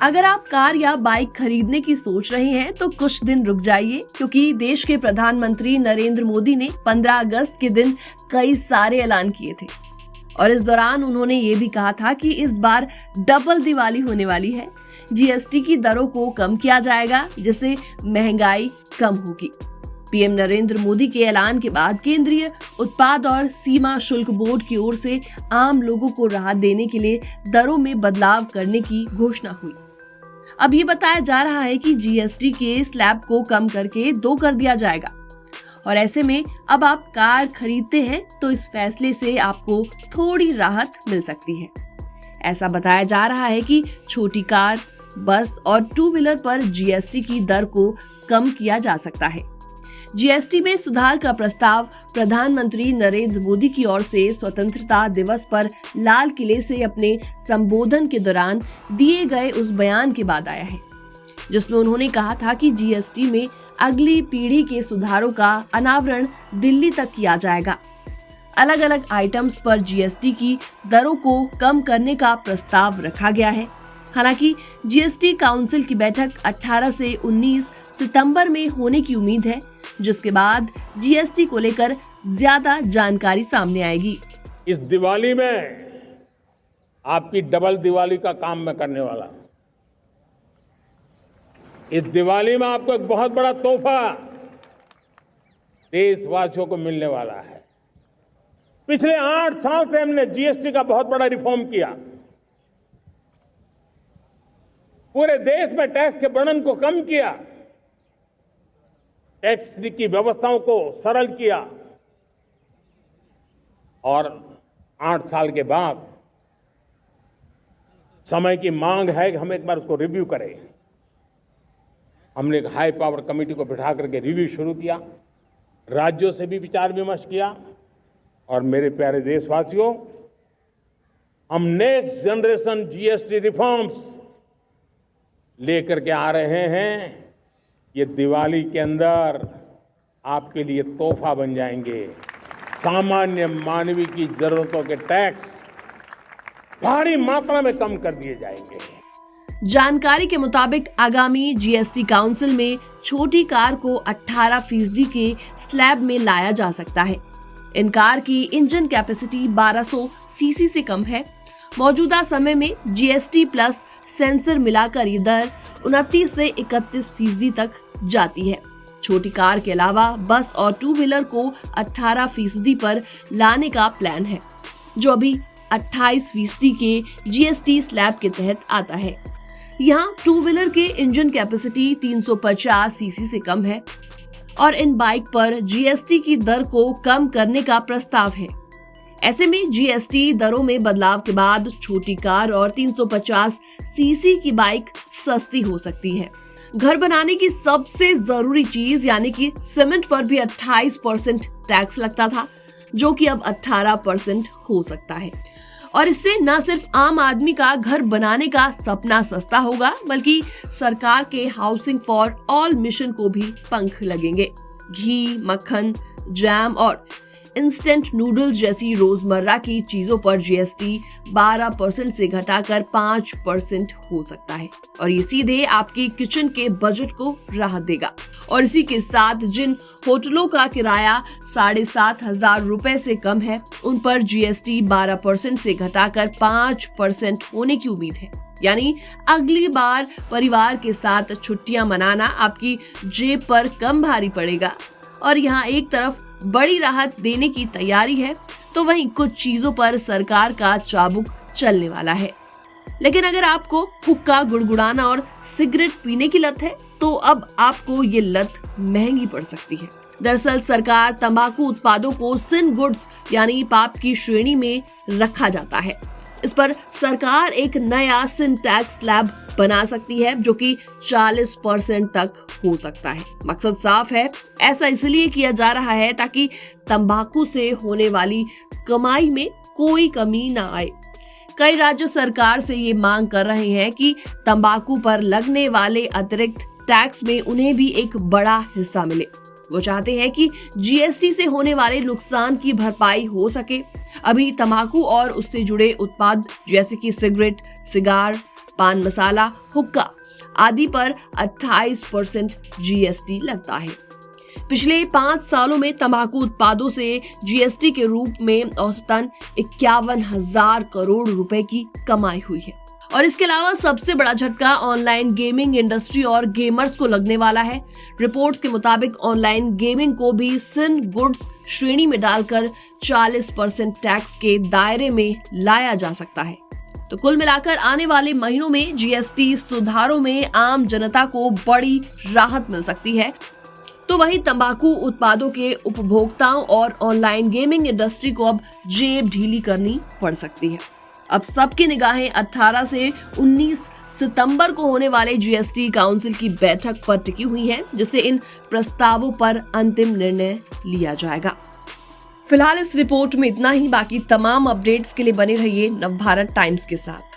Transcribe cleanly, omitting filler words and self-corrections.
अगर आप कार या बाइक खरीदने की सोच रहे हैं तो कुछ दिन रुक जाइए, क्योंकि देश के प्रधानमंत्री नरेंद्र मोदी ने 15 अगस्त के दिन कई सारे ऐलान किए थे और इस दौरान उन्होंने ये भी कहा था कि इस बार डबल दिवाली होने वाली है। जीएसटी की दरों को कम किया जाएगा, जिससे महंगाई कम होगी। पीएम नरेंद्र मोदी के ऐलान के बाद केंद्रीय उत्पाद और सीमा शुल्क बोर्ड की ओर से आम लोगों को राहत देने के लिए दरों में बदलाव करने की घोषणा हुई। अब ये बताया जा रहा है कि जीएसटी के स्लैब को कम करके 2 कर दिया जाएगा और ऐसे में अब आप कार खरीदते हैं तो इस फैसले से आपको थोड़ी राहत मिल सकती है। ऐसा बताया जा रहा है कि छोटी कार, बस और 2 व्हीलर पर जीएसटी की दर को कम किया जा सकता है। जीएसटी में सुधार का प्रस्ताव प्रधानमंत्री नरेंद्र मोदी की ओर से स्वतंत्रता दिवस पर लाल किले से अपने संबोधन के दौरान दिए गए उस बयान के बाद आया है, जिसमें उन्होंने कहा था कि जीएसटी में अगली पीढ़ी के सुधारों का अनावरण दिल्ली तक किया जाएगा। अलग अलग आइटम्स पर जीएसटी की दरों को कम करने का प्रस्ताव रखा गया है। हालांकि जीएसटी काउंसिल की बैठक 18 से 19 सितंबर में होने की उम्मीद है, जिसके बाद जीएसटी को लेकर ज्यादा जानकारी सामने आएगी। इस दिवाली में आपकी डबल दिवाली का काम मैं करने वाला हूं। इस दिवाली में आपको एक बहुत बड़ा तोहफा देशवासियों को मिलने वाला है। पिछले 8 साल से हमने जीएसटी का बहुत बड़ा रिफॉर्म किया। पूरे देश में टैक्स के बर्डन को कम किया, टैक्स की व्यवस्थाओं को सरल किया और 8 साल के बाद समय की मांग है कि हम एक बार उसको रिव्यू करें। हमने एक हाई पावर कमेटी को बिठा करके रिव्यू शुरू किया, राज्यों से भी विचार विमर्श किया और मेरे प्यारे देशवासियों, हम नेक्स्ट जनरेशन जीएसटी रिफॉर्म्स लेकर के आ रहे हैं। ये दिवाली के अंदर आपके लिए तोहफा बन जाएंगे। सामान्य मानवीय की जरूरतों के टैक्स भारी मात्रा में कम कर दिए जाएंगे। जानकारी के मुताबिक आगामी जीएसटी काउंसिल में छोटी कार को 18% के स्लैब में लाया जा सकता है। इन कार की इंजन कैपेसिटी 1200 सीसी से कम है। मौजूदा समय में जीएसटी प्लस सेंसर मिलाकर ये दर 29 से 31% तक जाती है। छोटी कार के अलावा बस और 2 व्हीलर को 18% पर लाने का प्लान है, जो अभी 28% के जीएसटी स्लैब के तहत आता है। यहाँ 2 व्हीलर के इंजन कैपेसिटी 350 सीसी से कम है और इन बाइक पर जीएसटी की दर को कम करने का प्रस्ताव है। ऐसे में जीएसटी दरों में बदलाव के बाद छोटी कार और 350 सीसी की बाइक सस्ती हो सकती है। घर बनाने की सबसे जरूरी चीज यानी कि सीमेंट पर भी 28% टैक्स लगता था, जो कि अब 18% हो सकता है और इससे न सिर्फ आम आदमी का घर बनाने का सपना सस्ता होगा, बल्कि सरकार के हाउसिंग फॉर ऑल मिशन को भी पंख लगेंगे। घी, मक्खन, जैम और इंस्टेंट नूडल्स जैसी रोजमर्रा की चीजों पर जीएसटी 12% से घटाकर 5% हो सकता है और ये सीधे आपकी किचन के बजट को राहत देगा। और इसी के साथ जिन होटलों का किराया 7,500 रुपए से कम है, उन पर जीएसटी 12% से घटाकर 5% होने की उम्मीद है। यानी अगली बार परिवार के साथ छुट्टियां मनाना आपकी जेब पर कम भारी पड़ेगा। और यहाँ एक तरफ बड़ी राहत देने की तैयारी है, तो वहीं कुछ चीजों पर सरकार का चाबुक चलने वाला है। लेकिन अगर आपको हुक्का, गुड़गुड़ाना और सिगरेट पीने की लत है, तो अब आपको ये लत महंगी पड़ सकती है। दरअसल सरकार तंबाकू उत्पादों को सिन गुड्स यानी पाप की श्रेणी में रखा जाता है। इस पर सरकार एक नया सिन टैक्स स्लैब बना सकती है, जो कि 40% तक हो सकता है। मकसद साफ है, ऐसा इसलिए किया जा रहा है ताकि तंबाकू से होने वाली कमाई में कोई कमी न आए। कई राज्य सरकार से ये मांग कर रहे हैं कि तंबाकू पर लगने वाले अतिरिक्त टैक्स में उन्हें भी एक बड़ा हिस्सा मिले। वो चाहते हैं कि जीएसटी से होने वाले नुकसान की भरपाई हो सके। अभी तंबाकू और उससे जुड़े उत्पाद जैसे कि सिगरेट, सिगार, पान मसाला, हुक्का आदि पर 28% जीएसटी लगता है। पिछले 5 सालों में तंबाकू उत्पादों से जीएसटी के रूप में औसतन 51,000 करोड़ रुपए की कमाई हुई है। और इसके अलावा सबसे बड़ा झटका ऑनलाइन गेमिंग इंडस्ट्री और गेमर्स को लगने वाला है। रिपोर्ट्स के मुताबिक ऑनलाइन गेमिंग को भी सिन गुड्स श्रेणी में डालकर 40% टैक्स के दायरे में लाया जा सकता है। तो कुल मिलाकर आने वाले महीनों में जीएसटी सुधारों में आम जनता को बड़ी राहत मिल सकती है। तो वहीं तंबाकू उत्पादों के उपभोक्ताओं और ऑनलाइन गेमिंग इंडस्ट्री को अब जेब ढीली करनी पड़ सकती है। अब सबकी निगाहें 18 से 19 सितंबर को होने वाले जीएसटी काउंसिल की बैठक पर टिकी हुई हैं, जिससे इन प्रस्तावों पर अंतिम निर्णय लिया जाएगा। फिलहाल इस रिपोर्ट में इतना ही। बाकी तमाम अपडेट्स के लिए बने रहिए नवभारत टाइम्स के साथ।